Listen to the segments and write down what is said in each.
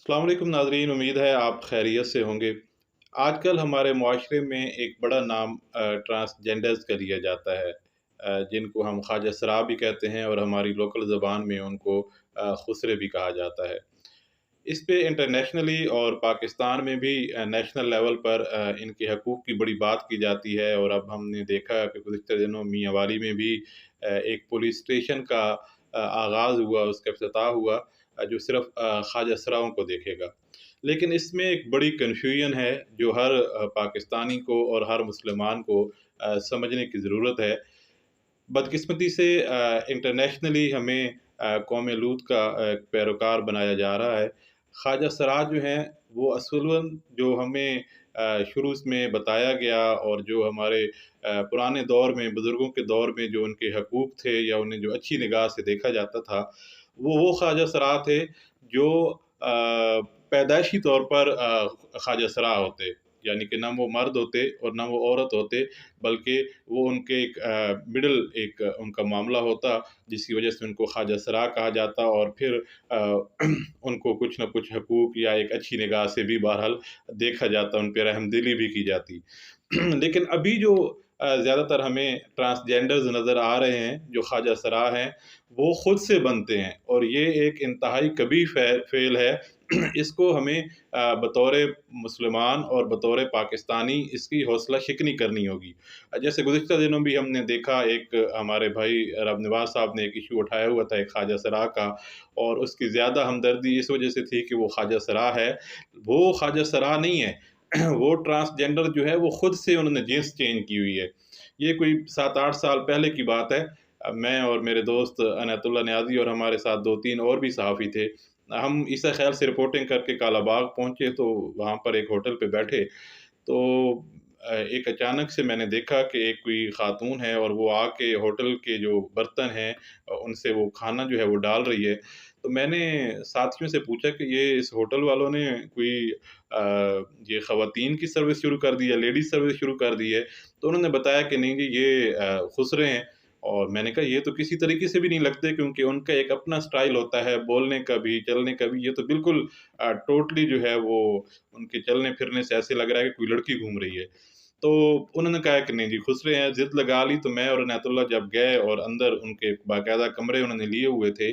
अस्सलाम वालेकुम नाज़रीन, उम्मीद है आप खैरियत से होंगे। आजकल हमारे मुआशरे में एक बड़ा नाम ट्रांसजेंडर्स का लिया जाता है, जिनको हम ख्वाजा सरा भी कहते हैं और हमारी लोकल ज़बान में उनको खुसरे भी कहा जाता है। इस पे इंटरनेशनली और पाकिस्तान में भी नेशनल लेवल पर इनके हकूक़ की बड़ी बात की जाती है और अब हमने देखा कि गुज़िश्ता दिनों मियाँ वाली में भी एक पुलिस स्टेशन का आगाज़ हुआ, उसका इफ्तिताह हुआ, जो सिर्फ़ ख्वाजा सराओं को देखेगा। लेकिन इसमें एक बड़ी कन्फ्यूजन है जो हर पाकिस्तानी को और हर मुसलमान को समझने की ज़रूरत है। बदकिस्मती से इंटरनेशनली हमें कौम लूत का पैरोकार बनाया जा रहा है। ख्वाजा सरा जो हैं, वो असलन जो हमें शुरू में बताया गया और जो हमारे पुराने दौर में, बुज़ुर्गों के दौर में जो उनके हकूक़ थे या उन्हें जो अच्छी निगाह से देखा जाता था, वो ख्वाजा सरा थे जो पैदाइशी तौर पर ख्वाजा सरा होते। यानी कि ना वो मर्द होते और ना वो औरत होते, बल्कि वो उनके एक मिडल एक उनका मामला होता, जिसकी वजह से उनको ख्वाजा सरा कहा जाता और फिर उनको कुछ न कुछ हकूक़ या एक अच्छी निगाह से भी बहरहाल देखा जाता, उन पे रहमदिली भी की जाती। लेकिन अभी जो ज़्यादातर हमें ट्रांसजेंडर्स नज़र आ रहे हैं, जो ख्वाजा सरा हैं, वो खुद से बनते हैं और ये एक इंतहाई कबीह फ़ेल है। इसको हमें बतौर मुसलमान और बतौर पाकिस्तानी इसकी हौसला शिकनी करनी होगी। जैसे गुज़िश्ता दिनों भी हमने देखा, एक हमारे भाई रब नवाज़ साहब ने एक इश्यू उठाया हुआ था एक ख्वाजा सरा का, और उसकी ज़्यादा हमदर्दी इस वजह से थी कि वो ख्वाजा सरा है। वो ख्वाजा सरा नहीं है, वो ट्रांसजेंडर जो है वो खुद से उन्होंने जिन्स चेंज की हुई है। ये कोई 7-8 साल पहले की बात है। मैं और मेरे दोस्त अनायतुल्लाह नियाज़ी और हमारे साथ 2-3 और भी सहाफ़ी थे। हम ईसा ख़ैल से रिपोर्टिंग करके कालाबाग पहुँचे, तो वहाँ पर एक होटल पे बैठे, तो एक अचानक से मैंने देखा कि एक कोई ख़ातून है और वो आके होटल के जो बर्तन हैं उनसे वो खाना जो है वो डाल रही है। तो मैंने साथियों से पूछा कि ये इस होटल वालों ने कोई ये ख़वातीन की सर्विस शुरू कर दी है, लेडीज़ सर्विस शुरू कर दी है? तो उन्होंने बताया कि नहीं जी, ये खुसरे हैं। और मैंने कहा ये तो किसी तरीके से भी नहीं लगते, क्योंकि उनका एक अपना स्टाइल होता है बोलने का भी, चलने का भी। ये तो बिल्कुल टोटली जो है वो उनके चलने-फिरने से ऐसे लग रहा है कि कोई लड़की घूम रही है। तो उन्होंने कहा कि नहीं जी, खुसरे हैं, ज़िद लगा ली। तो मैं और इनायतुल्लाह जब गए और अंदर उनके बाकायदा कमरे उन्होंने लिए हुए थे,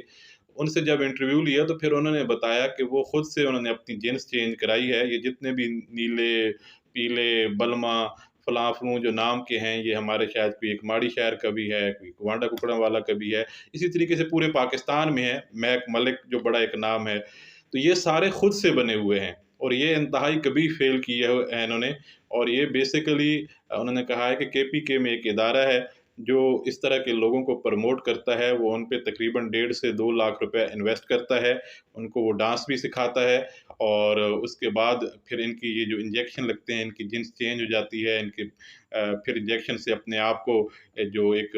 उनसे जब इंटरव्यू लिया तो फिर उन्होंने बताया कि वो खुद से उन्होंने अपनी जिन्स चेंज कराई है। ये जितने भी नीले, पीले, बलमा, फलाँ-फ़लूँ जो नाम के हैं, ये हमारे शायद कोई एक माड़ी शहर का भी है, कोई कुआंडा कुकड़ांवाला का भी है। इसी तरीके से पूरे पाकिस्तान में है, महक मलिक जो बड़ा एक नाम है। तो ये सारे खुद से बने हुए हैं और ये इंतहाई कबीह फ़ेल किया है इन्होंने। और ये बेसिकली उन्होंने कहा है कि केपीके में एक इदारा है जो इस तरह के लोगों को प्रमोट करता है। वो उन पे तकरीबन 1.5 से 2 लाख रुपए इन्वेस्ट करता है, उनको वो डांस भी सिखाता है और उसके बाद फिर इनकी ये जो इंजेक्शन लगते हैं, इनकी जिन्स चेंज हो जाती है, इनके फिर इंजेक्शन से अपने आप को जो एक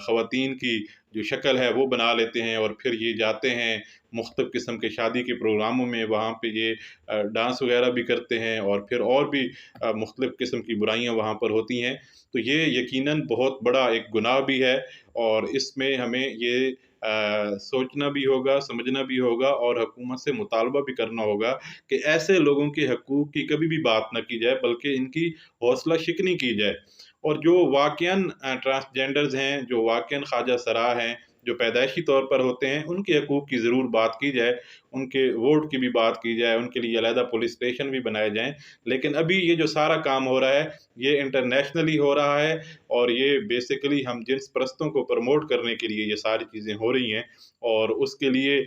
ख़वातीन की जो शक्ल है वो बना लेते हैं और फिर ये जाते हैं मुख्तलिफ़ किस्म के शादी के प्रोग्रामों में, वहाँ पे ये डांस वग़ैरह भी करते हैं और फिर और भी मुख्तलिफ़ किस्म की बुराइयाँ वहाँ पर होती हैं। तो ये यकीनन बहुत बड़ा एक गुनाह भी है और इसमें हमें ये सोचना भी होगा, समझना भी होगा और हुकूमत से मुतालबा भी करना होगा कि ऐसे लोगों के हकूक़ की कभी भी बात ना की जाए, बल्कि इनकी हौसला शिकनी की जाए। और जो वाक़ईन ट्रांसजेंडर्स हैं, जो वाक़ईन ख्वाजा सरा हैं, जो पैदाइशी तौर पर होते हैं, उनके हकूक़ की ज़रूर बात की जाए, उनके वोट की भी बात की जाए, उनके लिए अलहदा पुलिस स्टेशन भी बनाए जाएँ। लेकिन अभी ये जो सारा काम हो रहा है, ये इंटरनेशनली हो रहा है और ये बेसिकली हम जिन्स परस्तों को प्रमोट करने के लिए ये सारी चीज़ें हो रही हैं और उसके लिए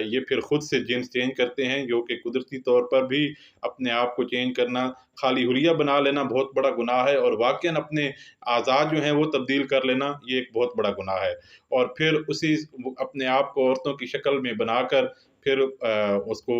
ये फिर खुद से जिन्स चेंज करते हैं, जो कि कुदरती तौर पर भी अपने आप को चेंज करना, खाली हुलिया बना लेना बहुत बड़ा गुनाह है और वाक़ईन अपने आज़ाद जो हैं वो तब्दील कर लेना, ये एक बहुत बड़ा गुनाह है। और फिर उसी वो अपने आप को औरतों की शक्ल में बनाकर फिर उसको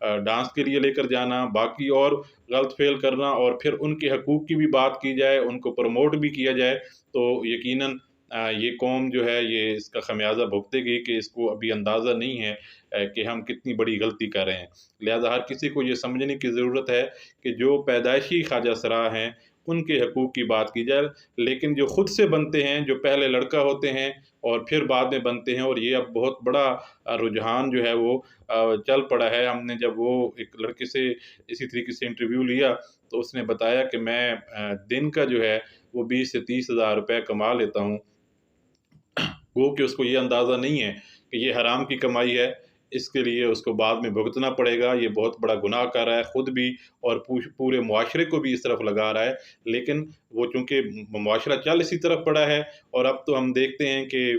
डांस के लिए लेकर जाना, बाकी और गलत फ़ेल करना और फिर उनके हकूक़ की भी बात की जाए, उनको प्रमोट भी किया जाए, तो यकीनन ये कौम जो है ये इसका ख़मियाज़ा भुगतेगी कि इसको अभी अंदाज़ा नहीं है कि हम कितनी बड़ी गलती कर रहे हैं। लिहाज़ा हर किसी को ये समझने की ज़रूरत है कि जो पैदाइशी ख्वाजा सरा हैं, ان کے حقوق کی بات کی جائے، لیکن جو خود سے بنتے ہیں، جو پہلے لڑکا ہوتے ہیں اور پھر بعد میں بنتے ہیں، اور یہ اب بہت بڑا رجحان جو ہے وہ چل پڑا ہے۔ ہم نے جب وہ ایک لڑکے سے اسی طریقے سے انٹرویو لیا تو اس نے بتایا کہ میں دن کا جو ہے وہ 20 سے 30 ہزار روپے کما لیتا ہوں۔ گو کہ اس کو یہ اندازہ نہیں ہے کہ یہ حرام کی کمائی ہے، اس کے لیے اس کو بعد میں بھگتنا پڑے گا، یہ بہت بڑا گناہ کر رہا ہے خود بھی اور پورے معاشرے کو بھی اس طرف لگا رہا ہے۔ لیکن وہ چونکہ معاشرہ چل اسی طرف پڑا ہے، اور اب تو ہم دیکھتے ہیں کہ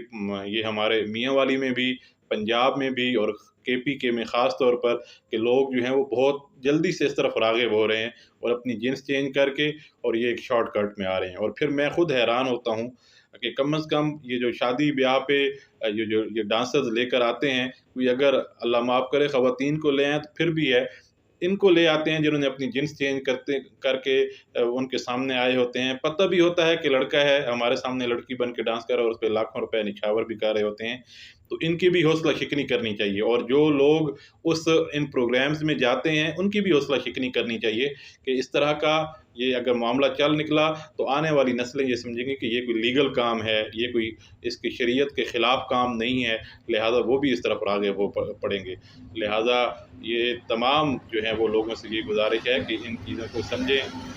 یہ ہمارے میاں والی میں بھی، پنجاب میں بھی اور KPK میں خاص طور پر کہ لوگ جو ہیں وہ بہت جلدی سے اس طرف راغب ہو رہے ہیں اور اپنی جنس چینج کر کے اور یہ ایک شارٹ کٹ میں آ رہے ہیں۔ اور پھر میں خود حیران ہوتا ہوں کہ کم از کم یہ جو شادی بیاہ پہ یہ ڈانسرز لے کر آتے ہیں، کوئی اگر اللہ معاف کرے خواتین کو لے آئیں تو پھر بھی ہے، ان کو لے آتے ہیں جنہوں نے اپنی جنس چینج کر کے ان کے سامنے آئے ہوتے ہیں، پتہ بھی ہوتا ہے کہ لڑکا ہے، ہمارے سامنے لڑکی بن کے ڈانس کر رہا ہے اور اس پہ لاکھوں روپے نچھاور بھی کر رہے ہوتے ہیں، تو ان کی بھی حوصلہ شکنی کرنی چاہیے، اور جو لوگ ان پروگرامز میں جاتے ہیں ان کی بھی حوصلہ شکنی کرنی چاہیے کہ اس طرح کا یہ اگر معاملہ چل نکلا تو آنے والی نسلیں یہ سمجھیں گی کہ یہ کوئی لیگل کام ہے، یہ کوئی اس کی شریعت کے خلاف کام نہیں ہے، لہٰذا وہ بھی اس طرف راغب ہو پڑیں گے۔ لہٰذا یہ تمام جو ہیں وہ لوگوں سے یہ گزارش ہے کہ ان چیزوں کو سمجھیں۔